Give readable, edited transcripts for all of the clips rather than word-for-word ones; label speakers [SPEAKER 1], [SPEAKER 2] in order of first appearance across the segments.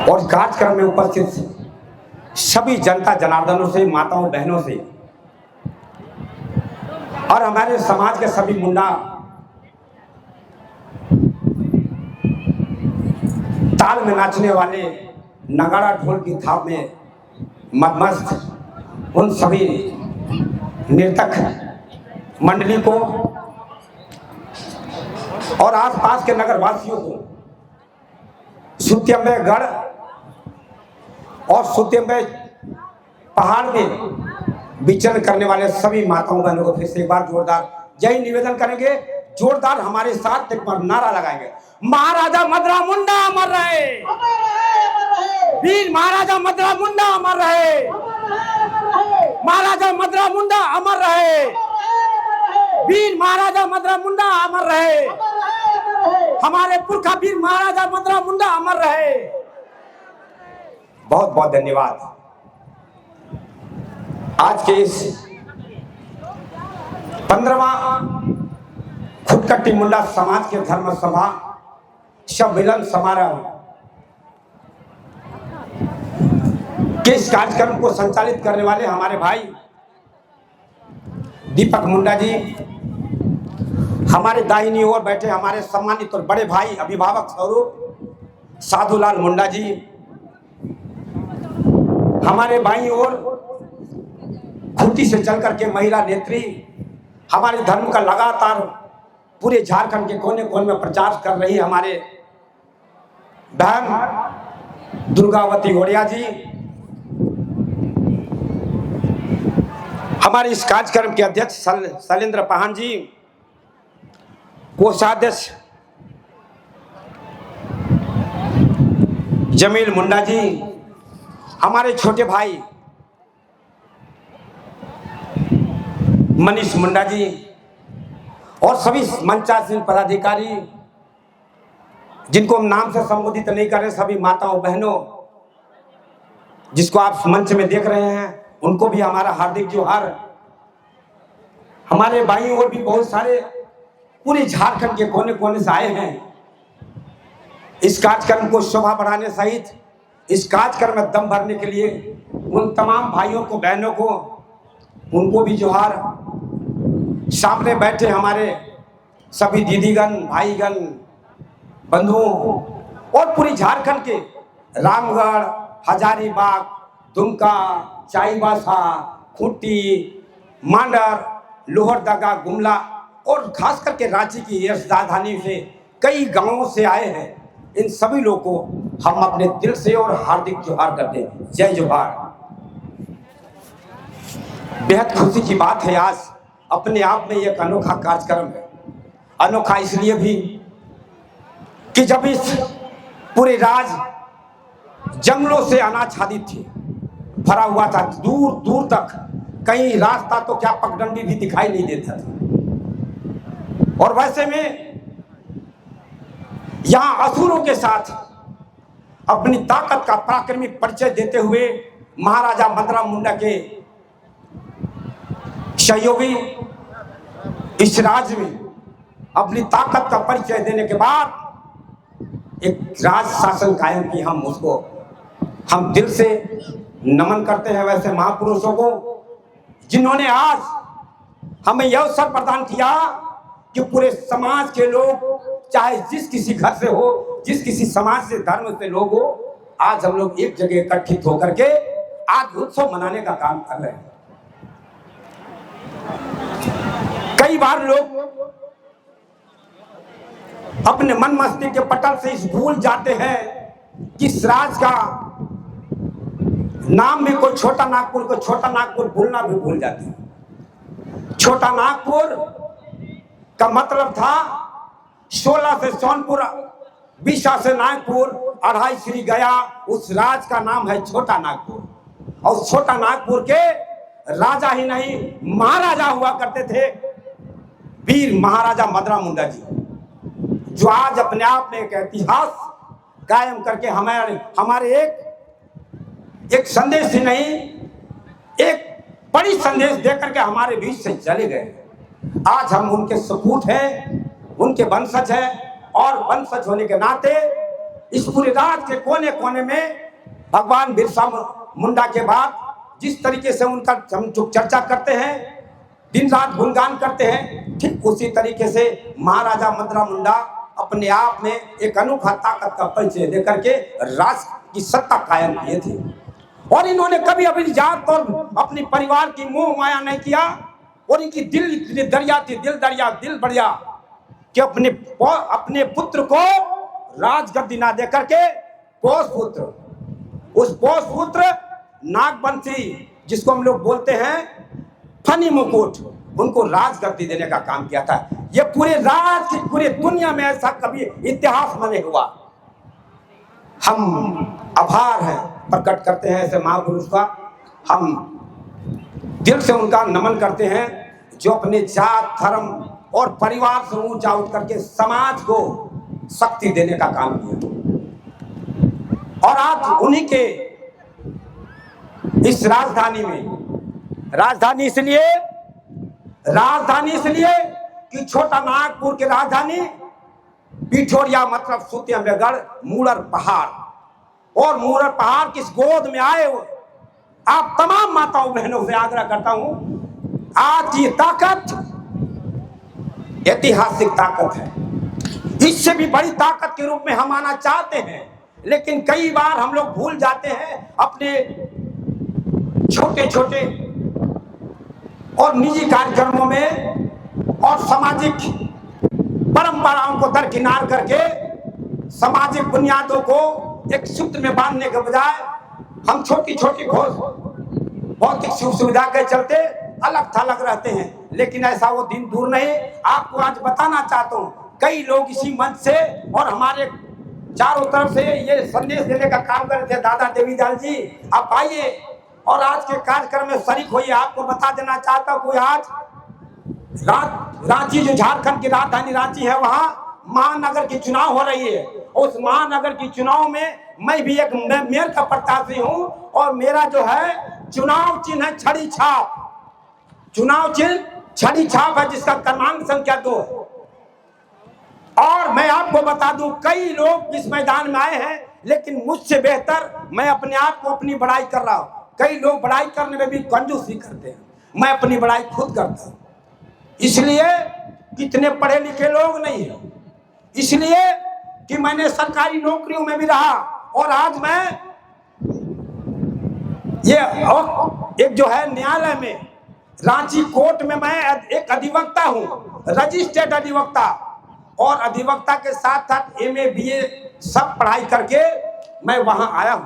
[SPEAKER 1] और कार्यक्रम में उपस्थित सभी जनता जनार्दनों से, माताओं बहनों से और हमारे समाज के सभी मुंडा ताल में नाचने वाले, नगाड़ा ढोल की थाप में मदमस्त उन सभी नर्तक मंडली को और आसपास के नगर वासियों को, सुत्यम्बे गढ़ और सुत्यम्बे पहाड़ में विचरण करने वाले सभी माताओं बहनों को फिर से एक बार जोरदार जय निवेदन करेंगे। जोरदार हमारे साथ एक बार नारा लगाएंगे, महाराजा मदरा मुंडा अमर रहे, वीर महाराजा मदरा मुंडा अमर रहे, महाराजा मदरा मुंडा अमर रहे, वीर महाराजा मदरा मुंडा अमर रहे, हमारे पुरखा वीर महाराजा मदरा मुंडा अमर रहे। बहुत बहुत धन्यवाद। आज के इस 15वां खुदकट्टी मुंडा समाज के धर्म सभा सम्मेलन समारोह के इस कार्यक्रम को संचालित करने वाले हमारे भाई दीपक मुंडा जी, हमारे दाहिनी ओर बैठे हमारे सम्मानित और बड़े भाई अभिभावक स्वरूप साधुलाल मुंडा जी, हमारे बाईं ओर खूंटी से चल करके महिला नेत्री हमारे धर्म का लगातार पूरे झारखंड के कोने कोने में प्रचार कर रही हमारे बहन दुर्गावती ओड़िया जी, हमारे इस कार्यक्रम के अध्यक्ष शैलेंद्र पाहन जी, कोषाध्यक्ष जमील मुंडा जी, हमारे छोटे भाई मनीष मुंडा जी और सभी मंचासीन पदाधिकारी जिनको हम नाम से संबोधित नहीं कर रहे, सभी माताओं बहनों जिसको आप मंच में देख रहे हैं उनको भी हमारा हार्दिक जोहार। हमारे भाइयों और भी बहुत सारे पूरे झारखंड के कोने कोने से आए हैं इस कार्यक्रम को शोभा बढ़ाने सहित इस कार्यक्रम में दम भरने के लिए। उन तमाम भाइयों को, बहनों को, उनको भी जोहार। सामने बैठे हमारे सभी दीदीगण, भाईगण, बंधुओं और पूरी झारखंड के रामगढ़, हजारीबाग, दुमका, चाईबासा, खूंटी, मांडर, लोहरदगा, गुमला और खास करके रांची की यश राजधानी से कई गांवों से आए हैं। इन सभी लोगों को हम अपने दिल से और हार्दिक जोहार करते हैं। जय जोहार। बेहद खुशी की बात है, आज अपने आप में एक अनोखा कार्यक्रम है। अनोखा इसलिए भी कि जब इस पूरे राज जंगलों से अनाच्छादित थी, भरा हुआ था, दूर दूर तक कहीं रास्ता तो क्या पगडंडी भी दिखाई नहीं देता था। और वैसे में यहां असुरों के साथ अपनी ताकत का पराक्रमिक परिचय देते हुए महाराजा मदरा मुंडा के सहयोगी इस राज्य में अपनी ताकत का परिचय देने के बाद एक राज शासन कायम की, हम दिल से नमन करते हैं वैसे महापुरुषों को जिन्होंने आज हमें यह अवसर प्रदान किया कि पूरे समाज के लोग, चाहे जिस किसी घर से हो, जिस किसी समाज से, धर्म से लोग हो, आज हम लोग एक जगह इकट्ठित होकर के आज उत्सव मनाने का काम कर रहे हैं। कई बार लोग अपने मन मस्तिष्क के पटल से इस भूल जाते हैं कि इस राज का नाम में कोई छोटा नागपुर को छोटा नागपुर भूलना भी भूल जाते हैं। छोटा नागपुर का मतलब था 16 से सोनपुर, 20 से नागपुर, 28 श्री गया, उस राज का नाम है छोटा नागपुर। और छोटा नागपुर के राजा ही नहीं महाराजा हुआ करते थे वीर महाराजा मदरा मुंडा जी, जो आज अपने आप में एक इतिहास कायम करके हमारे एक संदेश ही नहीं, एक बड़ी संदेश देकर के हमारे बीच से चले गए। आज हम उनके सपूत हैं, उनके वंशज हैं और वंशज होने के नाते इस पूरे राज्य के कोने कोने में भगवान बिरसा मुंडा के बाद जिस तरीके से उनका हम जो चर्चा करते हैं, दिन रात गुणगान करते हैं, ठीक उसी तरीके से महाराजा मदरा मुंडा अपने आप में एक अनोखा ताकत का परिचय देकर के राष्ट्र की सत्ता कायम किए थे। और इन्होंने कभी अपनी जात और अपनी परिवार की मोह माया नहीं किया। और इनकी दिल इतनी दरिया थी, दिल बढ़िया कि अपने पुत्र को राजगद्दी ना देकर के उस पोष पुत्र नागवंशी, जिसको हम लोग बोलते हैं फनी मुकुट, उनको राजगद्दी देने का काम किया था। ये पूरे राज्य की पूरी दुनिया में ऐसा कभी इतिहास में नहीं हुआ। हम आभार है प्रकट करते हैं ऐसे महापुरुष का, हम दिल से उनका नमन करते हैं जो अपने जात धर्म और परिवार से ऊंचा उठ करके समाज को शक्ति देने का काम किया। और आज उन्हीं के इस राजधानी में, राजधानी इसलिए कि छोटा नागपुर की राजधानी पिठोरिया मतलब सुतियामेगढ़ मूलर पहाड़, और मूलर पहाड़ किस गोद में आए हो। आप तमाम माताओं बहनों से आग्रह करता हूं, आज ये ताकत ऐतिहासिक ताकत है। इससे भी बड़ी ताकत के रूप में हम आना चाहते हैं, लेकिन कई बार हम लोग भूल जाते हैं अपने छोटे छोटे और निजी कार्यक्रमों में और सामाजिक परंपराओं को दरकिनार करके सामाजिक बुनियादों को एक सूत्र में बांधने के बजाय हम छोटी छोटी भौतिक सुख सुविधा के चलते अलग थलग रहते हैं। लेकिन ऐसा वो दिन दूर नहीं। आपको आज बताना चाहता हूँ, कई लोग इसी मंच से और हमारे चारों तरफ से ये संदेश देने का काम कर रहे थे। दादा देवीलाल जी, आप आइए और आज के कार्यक्रम में शरीक होइए। आपको बता देना चाहता हूँ, कोई आज रांची, जो झारखंड की राजधानी रांची है, वहाँ महानगर की चुनाव हो रही है। उस महानगर की चुनाव में मैं भी एक मेयर का प्रत्याशी हूँ, और मेरा जो है चुनाव चिन्ह है छड़ी छाप। चुनाव चिन्ह छड़ी छाप है, जिसका क्रमांक संख्या 2 है। और मैं आपको बता दूं, कई लोग इस मैदान में आए हैं, लेकिन मुझसे बेहतर मैं अपने आप को अपनी बड़ाई कर रहा हूं। कई लोग बड़ाई करने में भी कंजूसी करते हैं, मैं अपनी बड़ाई खुद करता हूं। इसलिए कितने पढ़े लिखे लोग नहीं है, इसलिए कि मैंने सरकारी नौकरियों में भी रहा, और आज मैं ये एक जो है न्यायालय में, रांची कोर्ट में मैं एक अधिवक्ता हूं, रजिस्टर्ड अधिवक्ता, और अधिवक्ता के साथ साथ MA BA सब पढ़ाई करके मैं वहां आया हूं।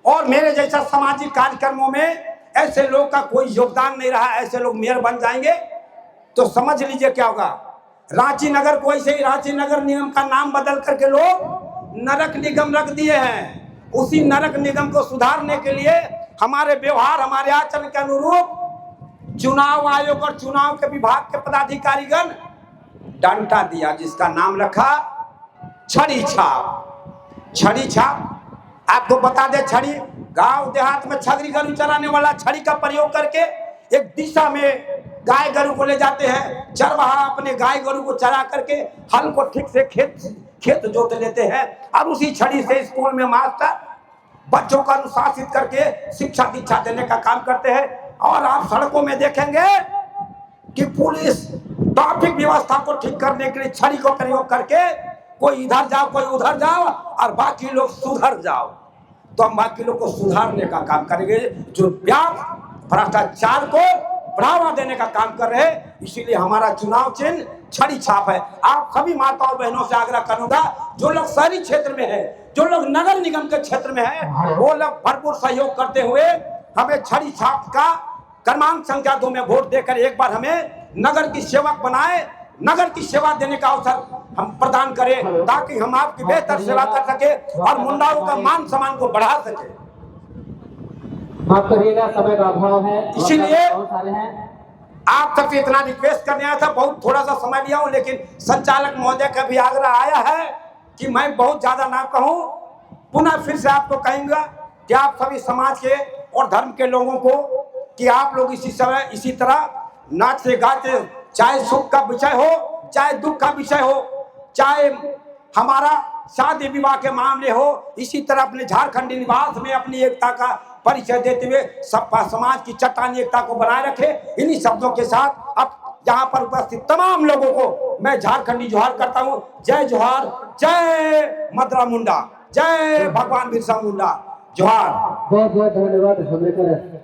[SPEAKER 1] और मेरे जैसा सामाजिक कार्यक्रमों में ऐसे लोग का कोई योगदान नहीं रहा। ऐसे लोग मेयर बन जाएंगे तो समझ लीजिए क्या होगा। रांची नगर को ऐसे ही रांची नगर निगम का नाम बदल करके लोग नरक निगम रख दिए हैं। उसी नरक निगम को सुधारने के लिए हमारे व्यवहार, हमारे आचरण के अनुरूप चुनाव आयोग और चुनाव के विभाग के पदाधिकारीगण डंडा दिया, जिसका नाम रखा छड़ी छाप। छड़ी छाप आपको बता दे, छड़ी गांव देहात में छगरी गरु चराने वाला छड़ी का प्रयोग करके एक दिशा में गाय गरु को ले जाते हैं। चरवाहा अपने गाय गरु को चरा करके हल को ठीक से खेत जोत लेते हैं, और उसी छड़ी से स्कूल में मास्टर बच्चों को अनुशासित करके शिक्षा दीक्षा देने का काम करते हैं। और आप सड़कों में देखेंगे कि पुलिस ट्रैफिक व्यवस्था को ठीक करने के लिए छड़ी को प्रयोग करके कोई इधर जाओ कोई उधर जाओ और बाकी लोग सुधर जाओ। तो हम बाकी लोग को सुधारने का काम करेंगे, जो भ्रष्टाचार को बढ़ावा देने का काम कर रहे हैं। इसीलिए हमारा चुनाव चिन्ह छड़ी छाप है। आप सभी माताओं बहनों से आग्रह करूंगा, जो लोग शहरी क्षेत्र में है, जो लोग नगर निगम के क्षेत्र में है, वो लोग भरपूर सहयोग करते हुए हमें छड़ी छाप का क्रमांक संख्या 2 में वोट देकर एक बार हमें नगर की सेवक बनाए, नगर की सेवा देने का अवसर हम प्रदान करें, ताकि हम आपकी बेहतर सेवा कर सके और मुंडाओं का मान सम्मान को बढ़ा सके।
[SPEAKER 2] माफ करिएगा, समय का अभाव है,
[SPEAKER 1] इसीलिए
[SPEAKER 2] बहुत सारे हैं।
[SPEAKER 1] आप सबसे इतना रिक्वेस्ट करने आया था, बहुत थोड़ा सा समय लिया हूं, लेकिन संचालक महोदय का भी आग्रह आया है कि मैं बहुत ज्यादा ना कहूं। पुनः फिर से आपको कहूंगा कि आप सभी समाज के और धर्म के लोगों को कि आप लोग इसी तरह नाचते गाते, चाहे सुख का विषय हो, चाहे दुख का विषय हो, चाहे हमारा शादी विवाह के मामले हो, इसी तरह अपने झारखंडी निवास में अपनी एकता का परिचय देते हुए सब समाज की चट्टानी एकता को बनाए रखे। इन्हीं शब्दों के साथ अब यहाँ पर उपस्थित तमाम लोगों को मैं झारखंडी जोहार करता हूँ। जय जोहार, जय मदरा मुंडा, जय भगवान बिरसा मुंडा, जोहार।
[SPEAKER 2] बहुत बहुत धन्यवाद।